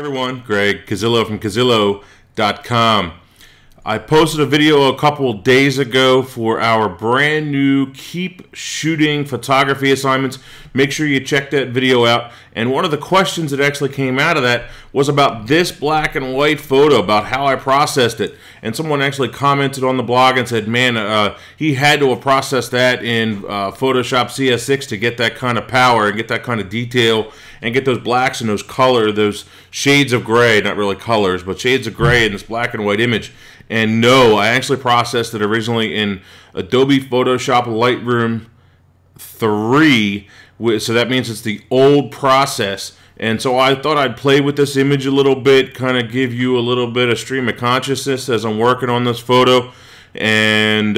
everyone, Greg Cazillo from Cazillo.com. I posted a video a couple days ago for our brand new Keep Shooting photography assignments. Make sure you check that video out. And one of the questions that actually came out of that was about this black and white photo, about how I processed it. And someone actually commented on the blog and said, man, he had to have processed that in Photoshop CS6 to get that kind of power and get that kind of detail and get those blacks and those color, those shades of gray, not really colors, but shades of gray in this black and white image. And no, I actually processed it originally in Adobe Photoshop Lightroom 3, so that means it's the old process. And so I thought I'd play with this image a little bit, kind of give you a little bit of stream of consciousness as I'm working on this photo. And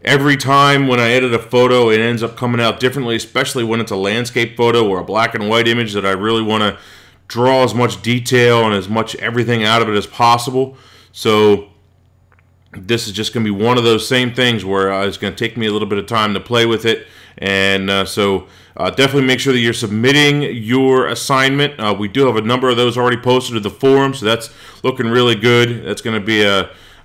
every time when I edit a photo, it ends up coming out differently, especially when it's a landscape photo or a black and white image that I really want to draw as much detail and as much everything out of it as possible. So this is just going to be one of those same things where it's going to take me a little bit of time to play with it. And so definitely make sure that you're submitting your assignment. We do have a number of those already posted to the forum, so that's looking really good. That's going to be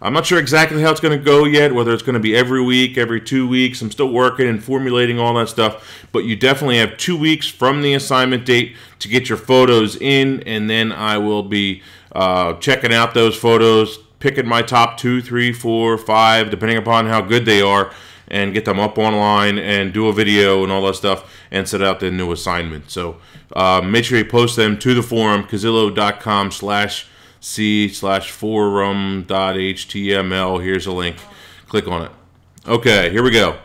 I'm not sure exactly how it's going to go yet, whether it's going to be every week, every 2 weeks. I'm still working and formulating all that stuff. But you definitely have 2 weeks from the assignment date to get your photos in, and then I will be checking out those photos, picking my top 2, 3, 4, 5, depending upon how good they are, and get them up online and do a video and all that stuff and set out the new assignment. So make sure you post them to the forum, cazillo.com/c/forum.html. Here's a link. Click on it. Okay, here we go.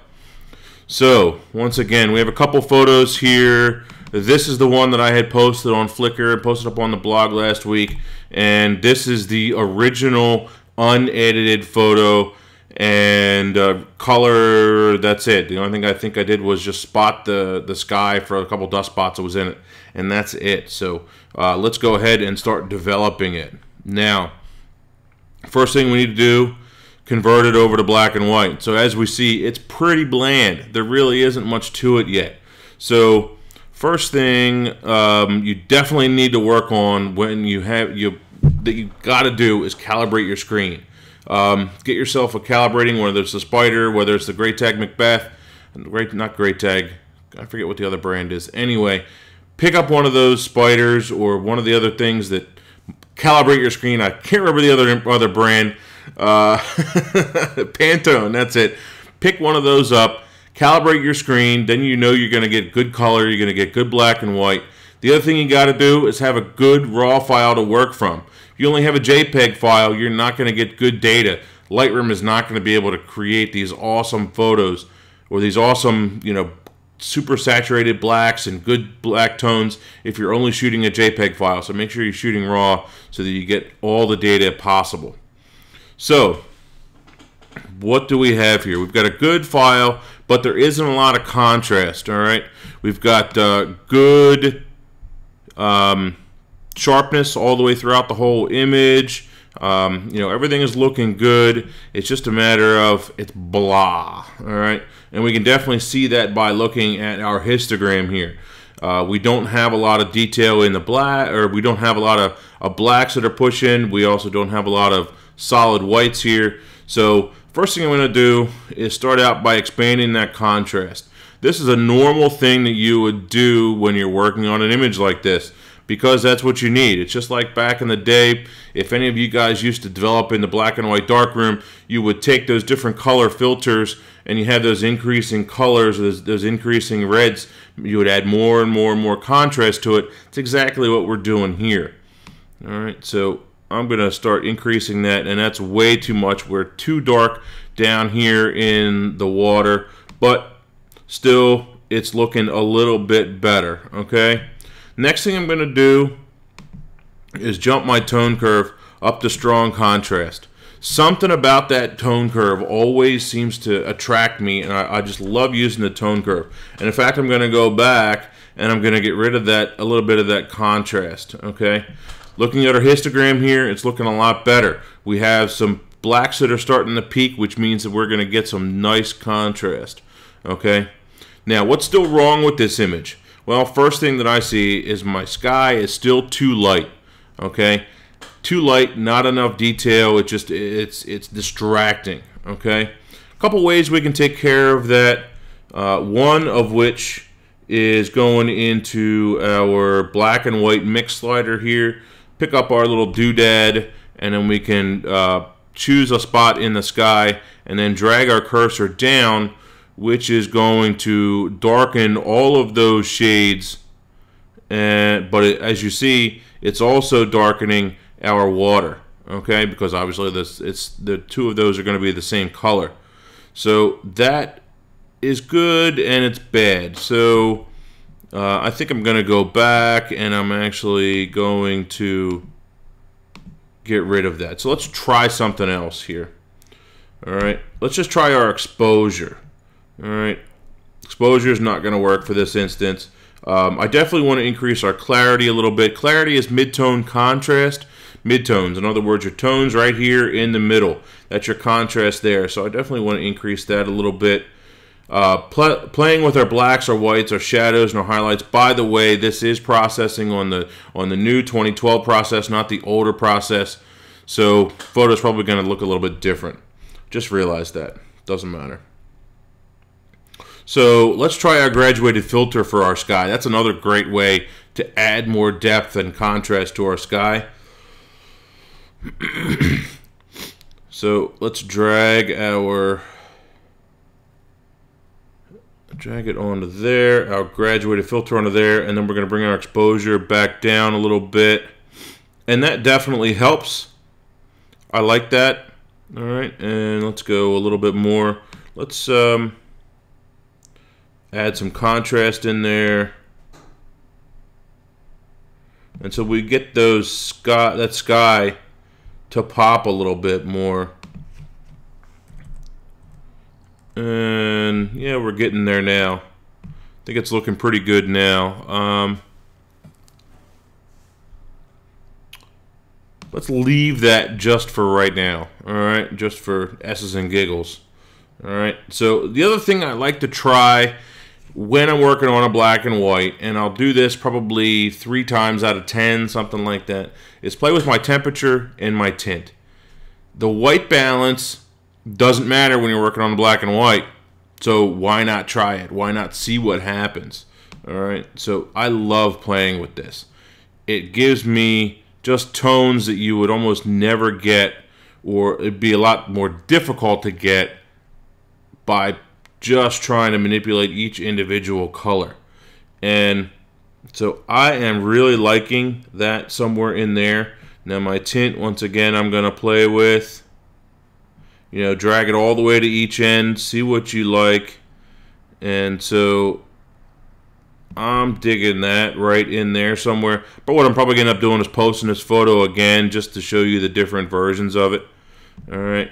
So once again, we have a couple photos here. This is the one that I had posted on Flickr and posted up on the blog last week. And this is the original unedited photo, and color, that's it. The only thing I think I did was just spot the sky for a couple dust spots that was in it, and that's it. So let's go ahead and start developing it. Now, first thing we need to do, convert it over to black and white. So as we see, it's pretty bland. There really isn't much to it yet. So first thing you definitely need to work on when you got to do is calibrate your screen. Get yourself a calibrating, whether it's the Spider, whether it's the Great Tag Macbeth, not Great Tag, I forget what the other brand is. Anyway, pick up one of those Spiders or one of the other things that calibrate your screen. I can't remember the other brand. Pantone, that's it. Pick one of those up. Calibrate your screen, then you know you're going to get good color, you're going to get good black and white. The other thing you got to do is have a good raw file to work from. If you only have a JPEG file, you're not going to get good data. Lightroom is not going to be able to create these awesome photos or these awesome, super saturated blacks and good black tones if you're only shooting a JPEG file. So make sure you're shooting raw so that you get all the data possible. So what do we have here? We've got a good file, but there isn't a lot of contrast, all right? We've got good sharpness all the way throughout the whole image. Everything is looking good. It's just a matter of it's blah, all right? And we can definitely see that by looking at our histogram here. We don't have a lot of detail in the black, or we don't have a lot of blacks that are pushing. We also don't have a lot of solid whites here. So first thing I'm going to do is start out by expanding that contrast. This is a normal thing that you would do when you're working on an image like this, because that's what you need. It's just like back in the day, if any of you guys used to develop in the black and white darkroom, you would take those different color filters and you have those increasing colors, those increasing reds. You would add more and more and more contrast to it. It's exactly what we're doing here. All right, so I'm going to start increasing that, and that's way too much. We're too dark down here in the water, but still it's looking a little bit better, okay? Next thing I'm going to do is jump my tone curve up to strong contrast. Something about that tone curve always seems to attract me, and I just love using the tone curve. And in fact, I'm going to go back and I'm going to get rid of that, a little bit of that contrast, okay? Looking at our histogram here, it's looking a lot better. We have some blacks that are starting to peak, which means that we're going to get some nice contrast, okay? Now, what's still wrong with this image? Well, first thing that I see is my sky is still too light. Okay, too light, not enough detail. It's distracting. Okay, a couple ways we can take care of that. One of which is going into our black and white mix slider here. Pick up our little doodad, and then we can choose a spot in the sky, and then drag our cursor down, which is going to darken all of those shades. But as you see, it's also darkening our water. Okay, because obviously the two of those are going to be the same color. So that is good and it's bad. So I think I'm going to go back, and I'm actually going to get rid of that. So let's try something else here. All right, let's just try our exposure. All right, exposure is not going to work for this instance. I definitely want to increase our clarity a little bit. Clarity is mid-tone contrast. Midtones, in other words, your tones right here in the middle. That's your contrast there. So I definitely want to increase that a little bit. Playing with our blacks, our whites, our shadows, and our highlights. By the way, this is processing on the new 2012 process, not the older process. So photo's probably going to look a little bit different. Just realize that. Doesn't matter. So let's try our graduated filter for our sky. That's another great way to add more depth and contrast to our sky. So let's drag it onto there, our graduated filter onto there, and then we're going to bring our exposure back down a little bit, and that definitely helps. I like that. All right, and let's go a little bit more. Let's add some contrast in there, and so we get that sky to pop a little bit more. And yeah, we're getting there now. I think it's looking pretty good now. Let's leave that just for right now. All right, just for S's and giggles. All right, so the other thing I like to try when I'm working on a black and white, and I'll do this probably 3 times out of 10, something like that, is play with my temperature and my tint. The white balance doesn't matter when you're working on the black and white, so why not try it? Why not see what happens? All right, so I love playing with this. It gives me just tones that you would almost never get, or it'd be a lot more difficult to get by just trying to manipulate each individual color. And so I am really liking that somewhere in there. Now my tint, once again, I'm going to play with. You know, drag it all the way to each end, see what you like. And so I'm digging that right in there somewhere. But what I'm probably going to end up doing is posting this photo again just to show you the different versions of it. All right.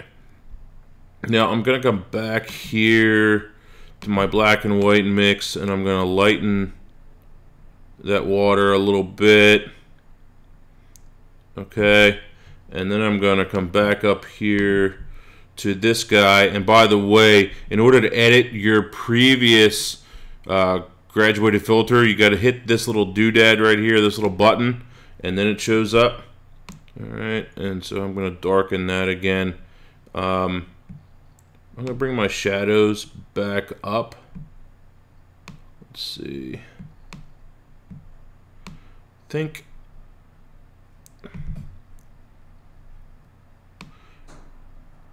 Now I'm going to come back here to my black and white mix, and I'm going to lighten that water a little bit. Okay. And then I'm going to come back up here to this guy. And by the way, in order to edit your previous graduated filter, you got to hit this little doodad right here, this little button, and then it shows up. All right, and so I'm going to darken that again. I'm going to bring my shadows back up. Let's see. I think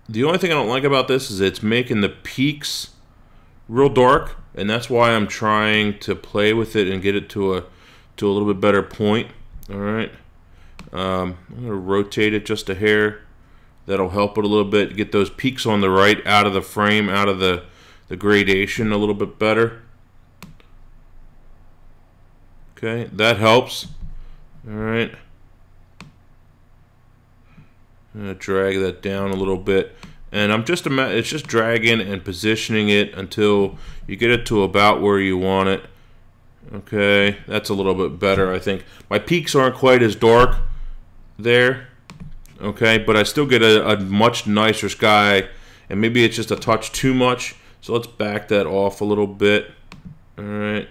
the only thing I don't like about this is it's making the peaks real dark, and that's why I'm trying to play with it and get it to a little bit better point. All right, I'm going to rotate it just a hair. That'll help it a little bit, get those peaks on the right out of the frame, out of the gradation a little bit better. Okay, that helps. All right. I'm going to drag that down a little bit. And it's just dragging and positioning it until you get it to about where you want it. Okay, that's a little bit better, I think. My peaks aren't quite as dark there. Okay, but I still get a much nicer sky, and maybe it's just a touch too much. So let's back that off a little bit. All right.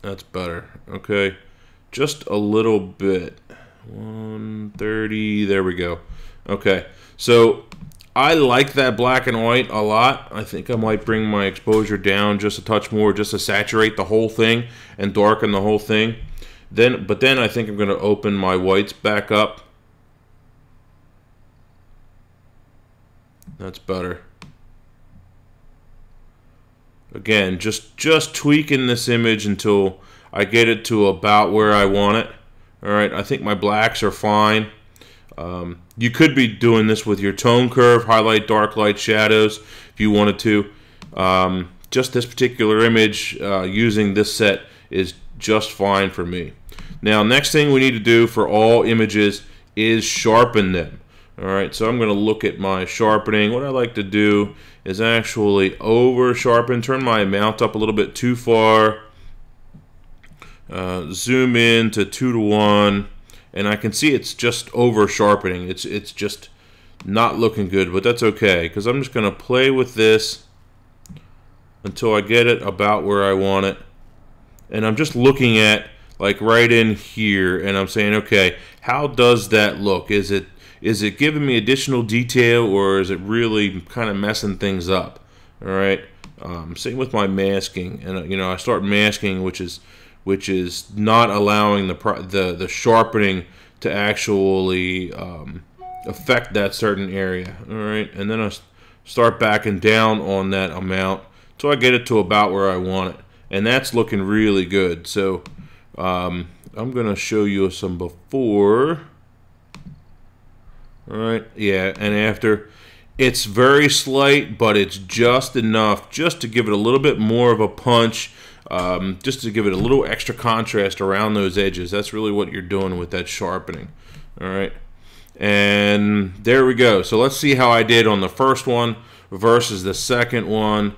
That's better. Okay, just a little bit. 130. There we go. Okay, so I like that black and white a lot. I think I might bring my exposure down just a touch more, just to saturate the whole thing and darken the whole thing. But then I think I'm going to open my whites back up. That's better. Again, just tweaking this image until I get it to about where I want it. All right, I think my blacks are fine. You could be doing this with your tone curve, highlight, dark light, shadows, if you wanted to. Just this particular image, using this set is just fine for me. Now, next thing we need to do for all images is sharpen them. All right, so I'm going to look at my sharpening. What I like to do is actually over sharpen, turn my amount up a little bit too far, zoom in to 2:1, and I can see it's just over sharpening. It's just not looking good, but that's okay, because I'm just going to play with this until I get it about where I want it. And I'm just looking at like right in here, and I'm saying, okay, how does that look? Is it giving me additional detail, or is it really kind of messing things up? All right. Same with my masking, and I start masking, which is not allowing the sharpening to actually affect that certain area. All right, and then I start backing down on that amount until I get it to about where I want it, and that's looking really good. So I'm gonna show you some before. All right, yeah, and after. It's very slight, but it's just enough just to give it a little bit more of a punch, just to give it a little extra contrast around those edges. That's really what you're doing with that sharpening. All right, and there we go. So let's see how I did on the first one versus the second one.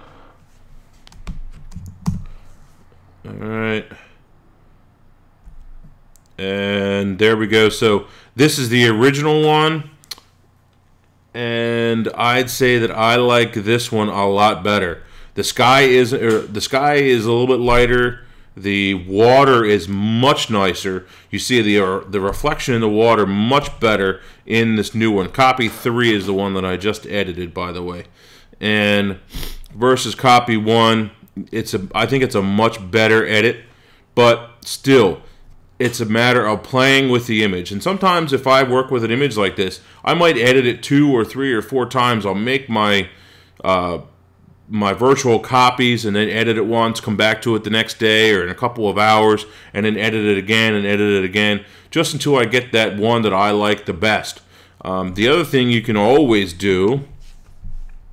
All right, and there we go. So this is the original one. And I'd say that I like this one a lot better. The sky is a little bit lighter. The water is much nicer. You see the reflection in the water much better in this new one. Copy 3 is the one that I just edited, by the way. And versus copy 1, I think it's a much better edit, but still, it's a matter of playing with the image. And sometimes if I work with an image like this, I might edit it 2 or 3 or 4 times. I'll make my my virtual copies and then edit it once, come back to it the next day or in a couple of hours, and then edit it again and edit it again, just until I get that one that I like the best. The other thing you can always do,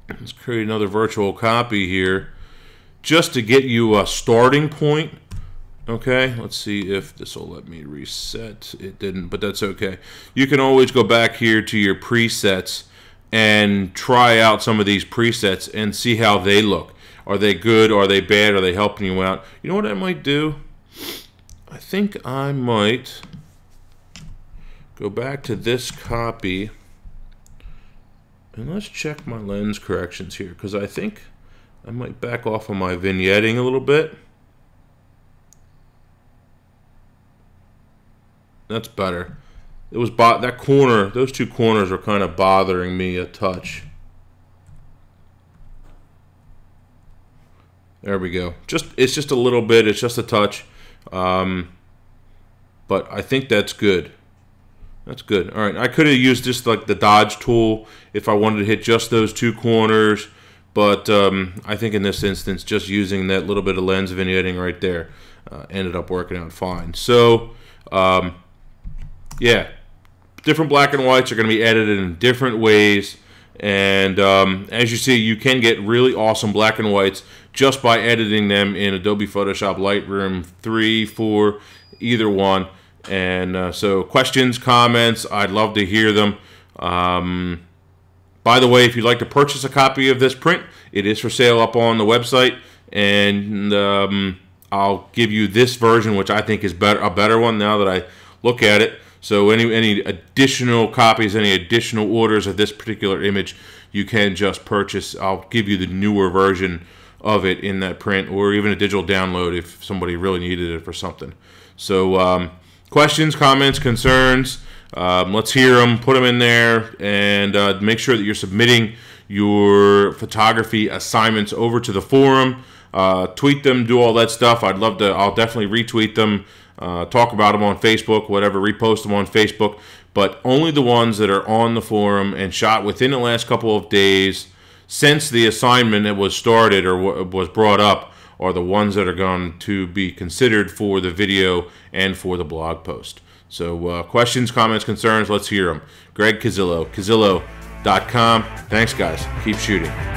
let's create another virtual copy here, just to get you a starting point. Okay, let's see if this will let me reset. It didn't, but that's okay. You can always go back here to your presets and try out some of these presets and see how they look. Are they good? Are they bad? Are they helping you out? You know what I might do? I think I might go back to this copy and let's check my lens corrections here, because I think I might back off on my vignetting a little bit. That's better. It was that corner, those 2 corners are kind of bothering me a touch. There we go. It's just a little bit, it's just a touch. But I think that's good. That's good. All right, I could have used just like the dodge tool if I wanted to hit just those 2 corners, but I think in this instance, just using that little bit of lens vignetting right there ended up working out fine. So, yeah, different black and whites are going to be edited in different ways, and as you see, you can get really awesome black and whites just by editing them in Adobe Photoshop Lightroom 3, 4, either one. And so questions, comments, I'd love to hear them. By the way, if you'd like to purchase a copy of this print, it is for sale up on the website, and I'll give you this version, which I think is a better one now that I look at it. So any additional copies, any additional orders of this particular image, you can just purchase. I'll give you the newer version of it in that print, or even a digital download if somebody really needed it for something. So questions, comments, concerns, let's hear them, put them in there, and make sure that you're submitting your photography assignments over to the forum. Tweet them, do all that stuff. I'll definitely retweet them, talk about them on Facebook, whatever, repost them on Facebook, but only the ones that are on the forum and shot within the last couple of days since the assignment that was started or was brought up are the ones that are going to be considered for the video and for the blog post. So questions, comments, concerns, let's hear them. Greg Cazillo, Cazillo.com. Thanks, guys. Keep shooting.